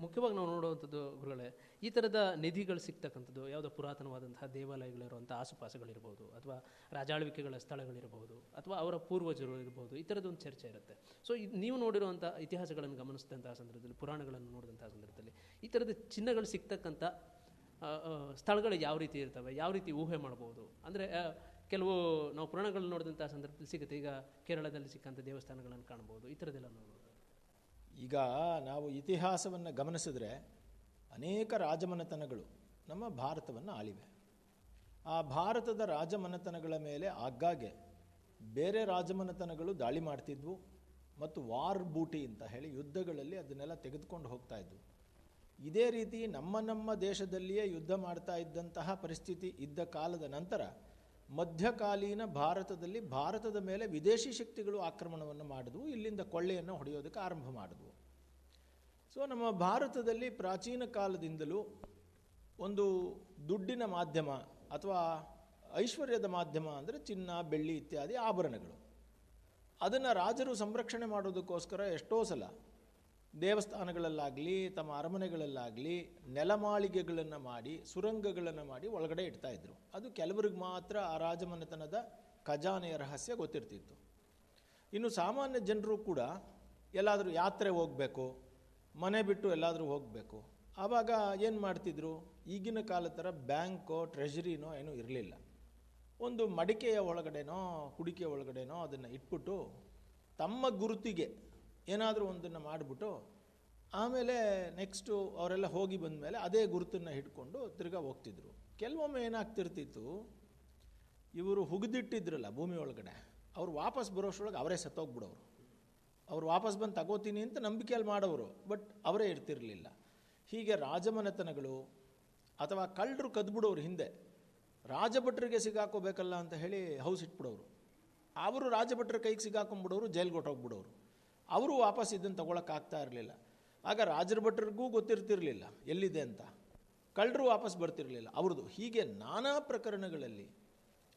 ಮುಖ್ಯವಾಗಿ ನಾವು ನೋಡುವಂಥದ್ದು ಗುರುಗಳೇ, ಈ ಥರದ ನಿಧಿಗಳು ಸಿಗ್ತಕ್ಕಂಥದ್ದು ಯಾವುದೋ ಪುರಾತನವಾದಂತಹ ದೇವಾಲಯಗಳಿರುವಂಥ ಆಸುಪಾಸುಗಳಿರ್ಬೋದು, ಅಥವಾ ರಾಜಾಳ್ವಿಕೆಗಳ ಸ್ಥಳಗಳಿರ್ಬೋದು, ಅಥವಾ ಅವರ ಪೂರ್ವಜರು ಇರ್ಬೋದು, ಈ ಥರದ್ದೊಂದು ಚರ್ಚೆ ಇರುತ್ತೆ. ಸೊ ನೀವು ನೋಡಿರುವಂಥ ಇತಿಹಾಸಗಳನ್ನು ಗಮನಿಸಿದಂತಹ ಸಂದರ್ಭದಲ್ಲಿ, ಪುರಾಣಗಳನ್ನು ನೋಡಿದಂತಹ ಸಂದರ್ಭದಲ್ಲಿ ಈ ಥರದ ಚಿನ್ನಗಳು ಸಿಗ್ತಕ್ಕಂಥ ಸ್ಥಳಗಳು ಯಾವ ರೀತಿ ಇರ್ತವೆ, ಯಾವ ರೀತಿ ಊಹೆ ಮಾಡ್ಬೋದು? ಅಂದರೆ ಕೆಲವು ನಾವು ಪುರಾಣಗಳನ್ನು ನೋಡಿದಂಥ ಸಂದರ್ಭದಲ್ಲಿ ಸಿಗುತ್ತೆ. ಈಗ ಕೇರಳದಲ್ಲಿ ಸಿಕ್ಕಂಥ ದೇವಸ್ಥಾನಗಳನ್ನು ಕಾಣ್ಬೋದು, ಈ ಥರದ್ದೆಲ್ಲ ನೋಡ್ಬೋದು. ಈಗ ನಾವು ಇತಿಹಾಸವನ್ನು ಗಮನಿಸಿದ್ರೆ ಅನೇಕ ರಾಜಮನೆತನಗಳು ನಮ್ಮ ಭಾರತವನ್ನು ಆಳಿವೆ. ಆ ಭಾರತದ ರಾಜಮನೆತನಗಳ ಮೇಲೆ ಆಗಾಗ್ಗೆ ಬೇರೆ ರಾಜಮನೆತನಗಳು ದಾಳಿ ಮಾಡ್ತಿದ್ವು ಮತ್ತು ವಾರ್ ಬೂಟಿ ಅಂತ ಹೇಳಿ ಯುದ್ಧಗಳಲ್ಲಿ ಅದನ್ನೆಲ್ಲ ತೆಗೆದುಕೊಂಡು ಹೋಗ್ತಾ ಇದ್ವು. ಇದೇ ರೀತಿ ನಮ್ಮ ದೇಶದಲ್ಲಿಯೇ ಯುದ್ಧ ಮಾಡ್ತಾ ಇದ್ದಂತಹ ಪರಿಸ್ಥಿತಿ ಇದ್ದ ಕಾಲದ ನಂತರ ಮಧ್ಯಕಾಲೀನ ಭಾರತದಲ್ಲಿ ಭಾರತದ ಮೇಲೆ ವಿದೇಶಿ ಶಕ್ತಿಗಳು ಆಕ್ರಮಣವನ್ನು ಮಾಡಿದ್ವು, ಇಲ್ಲಿಂದ ಕೊಳ್ಳೆಯನ್ನು ಹೊಡೆಯೋದಕ್ಕೆ ಆರಂಭ ಮಾಡಿದ್ವು. ಸೊ ನಮ್ಮ ಭಾರತದಲ್ಲಿ ಪ್ರಾಚೀನ ಕಾಲದಿಂದಲೂ ಒಂದು ದುಡ್ಡಿನ ಮಾಧ್ಯಮ ಅಥವಾ ಐಶ್ವರ್ಯದ ಮಾಧ್ಯಮ ಅಂದರೆ ಚಿನ್ನ, ಬೆಳ್ಳಿ ಇತ್ಯಾದಿ ಆಭರಣಗಳು. ಅದನ್ನು ರಾಜರು ಸಂರಕ್ಷಣೆ ಮಾಡೋದಕ್ಕೋಸ್ಕರ ಎಷ್ಟೋ ಸಲ ದೇವಸ್ಥಾನಗಳಲ್ಲಾಗಲಿ ತಮ್ಮ ಅರಮನೆಗಳಲ್ಲಾಗಲಿ ನೆಲಮಾಳಿಗೆಗಳನ್ನು ಮಾಡಿ, ಸುರಂಗಗಳನ್ನು ಮಾಡಿ ಒಳಗಡೆ ಇಡ್ತಾಯಿದ್ರು. ಅದು ಕೆಲವರಿಗೆ ಮಾತ್ರ ಆ ರಾಜಮನೆತನದ ಖಜಾನೆಯ ರಹಸ್ಯ ಗೊತ್ತಿರ್ತಿತ್ತು. ಇನ್ನು ಸಾಮಾನ್ಯ ಜನರು ಕೂಡ ಎಲ್ಲಾದರೂ ಯಾತ್ರೆ ಹೋಗಬೇಕು, ಮನೆ ಬಿಟ್ಟು ಎಲ್ಲಾದರೂ ಹೋಗಬೇಕು, ಆವಾಗ ಏನು ಮಾಡ್ತಿದ್ರು? ಈಗಿನ ಕಾಲದ ಥರ ಬ್ಯಾಂಕೋ ಟ್ರೆಷರಿನೋ ಏನೂ ಇರಲಿಲ್ಲ. ಒಂದು ಮಡಿಕೆಯ ಒಳಗಡೆನೋ ಕುಡಿಕೆಯ ಒಳಗಡೆನೋ ಅದನ್ನು ಇಟ್ಬಿಟ್ಟು ತಮ್ಮ ಗುರುತಿಗೆ ಏನಾದರೂ ಒಂದನ್ನು ಮಾಡಿಬಿಟ್ಟು ಆಮೇಲೆ ನೆಕ್ಸ್ಟು ಅವರೆಲ್ಲ ಹೋಗಿ ಬಂದ ಮೇಲೆ ಅದೇ ಗುರುತನ್ನು ಹಿಡ್ಕೊಂಡು ತಿರ್ಗಾ ಹೋಗ್ತಿದ್ರು. ಕೆಲವೊಮ್ಮೆ ಏನಾಗ್ತಿರ್ತಿತ್ತು, ಇವರು ಹುಗಿದಿಟ್ಟಿದ್ರಲ್ಲ ಭೂಮಿ ಒಳಗಡೆ, ಅವ್ರು ವಾಪಸ್ ಬರೋಷ್ಟರೊಳಗೆ ಅವರೇ ಸತ್ತೋಗ್ಬಿಡೋರು. ಅವ್ರು ವಾಪಸ್ ಬಂದು ತಗೋತೀನಿ ಅಂತ ನಂಬಿಕೆಯಲ್ಲಿ ಮಾಡೋರು, ಬಟ್ ಅವರೇ ಇರ್ತಿರಲಿಲ್ಲ. ಹೀಗೆ ರಾಜಮನೆತನಗಳು ಅಥವಾ ಕಳ್ಳರು ಕದ್ಬಿಡೋರು ಹಿಂದೆ ರಾಜಭಟ್ರಿಗೆ ಸಿಗಾಕೋಬೇಕಲ್ಲ ಅಂತ ಹೇಳಿ ಹೌಸ್ ಇಟ್ಬಿಡೋರು. ಅವರು ರಾಜಭಟ್ರ ಕೈಗೆ ಸಿಗಾಕೊಂಡ್ಬಿಡೋರು, ಜೈಲ್ಗೆ ಹೊಟ್ಟೋಗ್ಬಿಡೋರು. ಅವರು ವಾಪಸ್ ಇದನ್ನು ತಗೊಳಕ್ಕಾಗ್ತಾ ಇರಲಿಲ್ಲ. ಆಗ ರಾಜರ ಭಟ್ರಿಗೂ ಗೊತ್ತಿರ್ತಿರಲಿಲ್ಲ ಎಲ್ಲಿದೆ ಅಂತ, ಕಳ್ಳರು ವಾಪಸ್ ಬರ್ತಿರಲಿಲ್ಲ ಅವ್ರದ್ದು. ಹೀಗೆ ನಾನಾ ಪ್ರಕರಣಗಳಲ್ಲಿ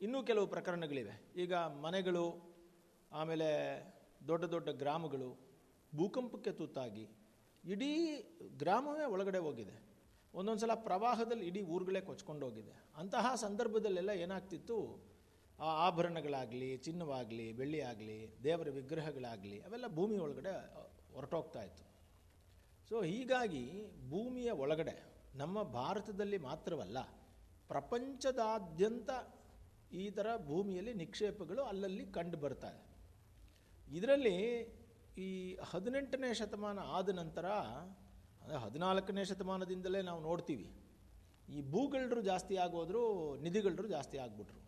ಇನ್ನೂ ಕೆಲವು ಪ್ರಕರಣಗಳಿವೆ. ಈಗ ಮನೆಗಳು, ಆಮೇಲೆ ದೊಡ್ಡ ದೊಡ್ಡ ಗ್ರಾಮಗಳು ಭೂಕಂಪಕ್ಕೆ ತುತ್ತಾಗಿ ಇಡೀ ಗ್ರಾಮವೇ ಒಳಗಡೆ ಹೋಗಿದೆ. ಒಂದೊಂದು ಸಲ ಪ್ರವಾಹದಲ್ಲಿ ಇಡೀ ಊರುಗಳೇ ಕೊಚ್ಕೊಂಡು ಹೋಗಿದೆ. ಅಂತಹ ಸಂದರ್ಭದಲ್ಲೆಲ್ಲ ಏನಾಗ್ತಿತ್ತು, ಆ ಆಭರಣಗಳಾಗಲಿ, ಚಿನ್ನವಾಗಲಿ, ಬೆಳ್ಳಿ ಆಗಲಿ, ದೇವರ ವಿಗ್ರಹಗಳಾಗಲಿ ಅವೆಲ್ಲ ಭೂಮಿ ಒಳಗಡೆ ಹೊರಟೋಗ್ತಾ ಇತ್ತು. ಸೊ ಹೀಗಾಗಿ ಭೂಮಿಯ ಒಳಗಡೆ ನಮ್ಮ ಭಾರತದಲ್ಲಿ ಮಾತ್ರವಲ್ಲ, ಪ್ರಪಂಚದಾದ್ಯಂತ ಈ ಥರ ಭೂಮಿಯಲ್ಲಿ ನಿಕ್ಷೇಪಗಳು ಅಲ್ಲಲ್ಲಿ ಕಂಡು ಬರ್ತಾರೆ. ಇದರಲ್ಲಿ ಈ 18ನೇ ಶತಮಾನ ಆದ ನಂತರ, ಅಂದರೆ 14ನೇ ಶತಮಾನದಿಂದಲೇ ನಾವು ನೋಡ್ತೀವಿ, ಈ ಭೂಗಳ್ಳರು ಜಾಸ್ತಿ ಆಗೋದ್ರು, ನಿಧಿಗಳ್ಳರು ಜಾಸ್ತಿ ಆಗಿಬಿಟ್ರು.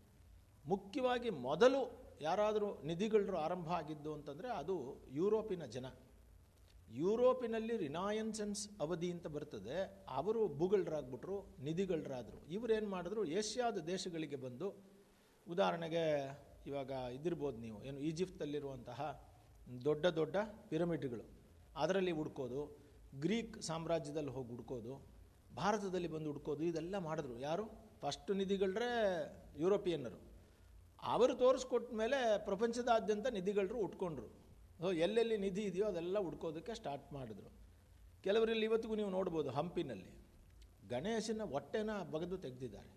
ಮುಖ್ಯವಾಗಿ ಮೊದಲು ಯಾರಾದರೂ ನಿಧಿಗಳ್ಳರು ಆರಂಭ ಆಗಿದ್ದು ಅಂತಂದರೆ ಅದು ಯುರೋಪಿನ ಜನ. ಯುರೋಪಿನಲ್ಲಿ ರಿನಾಯನ್ಸೆನ್ಸ್ ಅವಧಿ ಅಂತ ಬರ್ತದೆ, ಅವರು ಭೂಗಳ್ಳರಾಗ್ಬಿಟ್ರು, ನಿಧಿಗಳ್ಳರಾದರು. ಇವರೇನು ಮಾಡಿದ್ರು, ಏಷ್ಯಾದ ದೇಶಗಳಿಗೆ ಬಂದು, ಉದಾಹರಣೆಗೆ ಇವಾಗ ಇದಿರ್ಬೋದು ನೀವು, ಏನು ಈಜಿಪ್ತಲ್ಲಿರುವಂತಹ ದೊಡ್ಡ ದೊಡ್ಡ ಪಿರಮಿಡ್ಗಳು, ಅದರಲ್ಲಿ ಹುಡ್ಕೋದು, ಗ್ರೀಕ್ ಸಾಮ್ರಾಜ್ಯದಲ್ಲಿ ಹೋಗಿ ಹುಡ್ಕೋದು, ಭಾರತದಲ್ಲಿ ಬಂದು ಹುಡ್ಕೋದು, ಇದೆಲ್ಲ ಮಾಡಿದ್ರು. ಯಾರು? ಫಸ್ಟ್ ನಿಧಿಗಳ್ರೆ ಯುರೋಪಿಯನ್ನರು. ಅವರು ತೋರಿಸ್ಕೊಟ್ಟ ಮೇಲೆ ಪ್ರಪಂಚದಾದ್ಯಂತ ನಿಧಿಗಳ್ಳರು ಉಟ್ಕೊಂಡ್ರು. ಎಲ್ಲೆಲ್ಲಿ ನಿಧಿ ಇದೆಯೋ ಅದೆಲ್ಲ ಹುಡ್ಕೋದಕ್ಕೆ ಸ್ಟಾರ್ಟ್ ಮಾಡಿದ್ರು. ಕೆಲವರಲ್ಲಿ ಇವತ್ತಿಗೂ ನೀವು ನೋಡ್ಬೋದು, ಹಂಪಿನಲ್ಲಿ ಗಣೇಶನ ಹೊಟ್ಟೆನ ಬಗೆದು ತೆಗೆದಿದ್ದಾರೆ.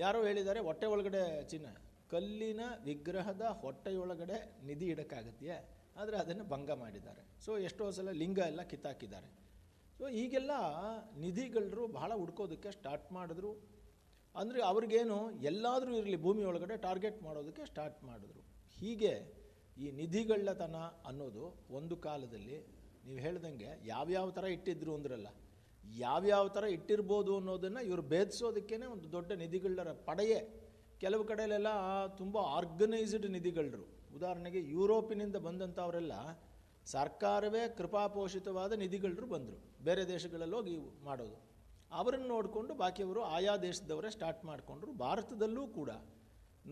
ಯಾರೋ ಹೇಳಿದ್ದಾರೆ ಹೊಟ್ಟೆ ಒಳಗಡೆ ಚಿನ್ನ, ಕಲ್ಲಿನ ವಿಗ್ರಹದ ಹೊಟ್ಟೆಯೊಳಗಡೆ ನಿಧಿ ಇಡೋಕ್ಕಾಗತ್ತೆಯೇ? ಆದರೆ ಅದನ್ನು ಭಂಗ ಮಾಡಿದ್ದಾರೆ. ಸೊ ಎಷ್ಟೋ ಸಲ ಲಿಂಗ ಎಲ್ಲ ಕಿತ್ತಾಕಿದ್ದಾರೆ. ಸೊ ಹೀಗೆಲ್ಲ ನಿಧಿಗಳ್ಳರು ಬಹಳ ಹುಡ್ಕೋದಕ್ಕೆ ಸ್ಟಾರ್ಟ್ ಮಾಡಿದ್ರು. ಅಂದರೆ ಅವ್ರಿಗೇನು ಎಲ್ಲಾದರೂ ಇರಲಿ ಭೂಮಿ ಒಳಗಡೆ ಟಾರ್ಗೆಟ್ ಮಾಡೋದಕ್ಕೆ ಸ್ಟಾರ್ಟ್ ಮಾಡಿದ್ರು. ಹೀಗೆ ಈ ನಿಧಿಗಳ್ಳತನ ಅನ್ನೋದು ಒಂದು ಕಾಲದಲ್ಲಿ ನೀವು ಹೇಳ್ದಂಗೆ ಯಾವ್ಯಾವ ಥರ ಇಟ್ಟಿದ್ರು ಅಂದ್ರಲ್ಲ, ಯಾವ್ಯಾವ ಥರ ಇಟ್ಟಿರ್ಬೋದು ಅನ್ನೋದನ್ನು ಇವರು ಭೇದಿಸೋದಕ್ಕೇ ಒಂದು ದೊಡ್ಡ ನಿಧಿಗಳ್ಳರ ಪಡೆಯೇ. ಕೆಲವು ಕಡೆಯಲ್ಲೆಲ್ಲ ತುಂಬ ಆರ್ಗನೈಸ್ಡ್ ನಿಧಿಗಳ್ಳರು. ಉದಾಹರಣೆಗೆ ಯುರೋಪಿನಿಂದ ಬಂದಂಥವರೆಲ್ಲ ಸರ್ಕಾರವೇ ಕೃಪಾಪೋಷಿತವಾದ ನಿಧಿಗಳ್ಳರು ಬಂದರು, ಬೇರೆ ದೇಶಗಳಲ್ಲಿ ಹೋಗಿ ಮಾಡೋದು. ಅವರನ್ನು ನೋಡಿಕೊಂಡು ಬಾಕಿಯವರು ಆಯಾ ದೇಶದವರೇ ಸ್ಟಾರ್ಟ್ ಮಾಡಿಕೊಂಡ್ರು. ಭಾರತದಲ್ಲೂ ಕೂಡ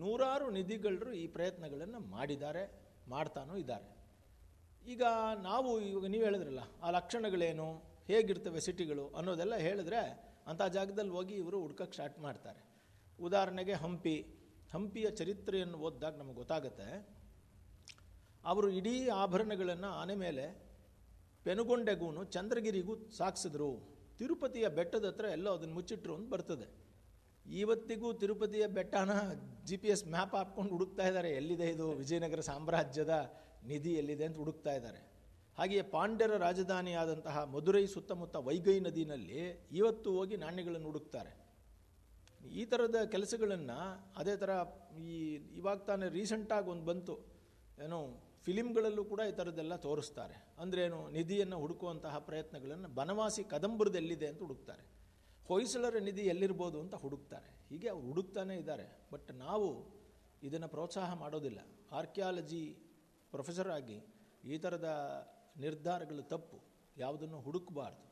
ನೂರಾರು ನಿಧಿಗಳ್ಳರು ಈ ಪ್ರಯತ್ನಗಳನ್ನು ಮಾಡಿದ್ದಾರೆ, ಮಾಡ್ತಾನೂ ಇದ್ದಾರೆ. ಈಗ ನಾವು ಇವಾಗ ನೀವು ಹೇಳಿದ್ರಲ್ಲ, ಆ ಲಕ್ಷಣಗಳೇನು, ಹೇಗಿರ್ತವೆ ಸಿಟಿಗಳು ಅನ್ನೋದೆಲ್ಲ ಹೇಳಿದ್ರೆ ಅಂಥ ಜಾಗದಲ್ಲಿ ಹೋಗಿ ಇವರು ಹುಡ್ಕಕ್ಕೆ ಸ್ಟಾರ್ಟ್ ಮಾಡ್ತಾರೆ. ಉದಾಹರಣೆಗೆ ಹಂಪಿಯ ಚರಿತ್ರೆಯನ್ನು ಓದಿದಾಗ ನಮಗೆ ಗೊತ್ತಾಗುತ್ತೆ, ಅವರು ಇಡೀ ಆಭರಣಗಳನ್ನು ಆನೆ ಮೇಲೆ ಪೆನುಗೊಂಡೆಗೂ ಚಂದ್ರಗಿರಿಗೂ ಸಾಗಿಸಿದ್ರು. ತಿರುಪತಿಯ ಬೆಟ್ಟದ ಹತ್ರ ಎಲ್ಲೋ ಅದನ್ನು ಮುಚ್ಚಿಟ್ರು ಅಂತ ಬರ್ತದೆ. ಇವತ್ತಿಗೂ ತಿರುಪತಿಯ ಬೆಟ್ಟನ GPS ಮ್ಯಾಪ್ ಹಾಕ್ಕೊಂಡು ಹುಡುಕ್ತಾ ಇದ್ದಾರೆ, ಎಲ್ಲಿದೆ ಇದು ವಿಜಯನಗರ ಸಾಮ್ರಾಜ್ಯದ ನಿಧಿ ಎಲ್ಲಿದೆ ಅಂತ ಹುಡುಕ್ತಾ ಇದ್ದಾರೆ. ಹಾಗೆಯೇ ಪಾಂಡ್ಯರ ರಾಜಧಾನಿಯಾದಂತಹ ಮಧುರೈ ಸುತ್ತಮುತ್ತ ವೈಗೈ ನದಿನಲ್ಲಿ ಇವತ್ತು ಹೋಗಿ ನಾಣ್ಯಗಳನ್ನು ಹುಡುಕ್ತಾರೆ. ಈ ಥರದ ಕೆಲಸಗಳನ್ನು ಅದೇ ಥರ ಇವಾಗ ತಾನೇ ರೀಸೆಂಟಾಗಿ ಒಂದು ಬಂತು, ಏನೋ ಫಿಲಿಮ್ಗಳಲ್ಲೂ ಕೂಡ ಈ ಥರದ್ದೆಲ್ಲ ತೋರಿಸ್ತಾರೆ. ಅಂದ್ರೇನು, ನಿಧಿಯನ್ನು ಹುಡುಕುವಂತಹ ಪ್ರಯತ್ನಗಳನ್ನು ಬನವಾಸಿ ಕದಂಬರದೆಲ್ಲಿದೆ ಅಂತ ಹುಡುಕ್ತಾರೆ, ಹೊಯ್ಸಳರ ನಿಧಿ ಎಲ್ಲಿರ್ಬೋದು ಅಂತ ಹುಡುಕ್ತಾರೆ. ಹೀಗೆ ಅವ್ರು ಹುಡುಕ್ತಾನೇ ಇದ್ದಾರೆ. ಬಟ್ ನಾವು ಇದನ್ನು ಪ್ರೋತ್ಸಾಹ ಮಾಡೋದಿಲ್ಲ. ಆರ್ಕಿಯಾಲಜಿ ಪ್ರೊಫೆಸರ್ ಆಗಿ ಈ ಥರದ ನಿರ್ಧಾರಗಳು ತಪ್ಪು, ಯಾವುದನ್ನು ಹುಡುಕಬಾರ್ದು.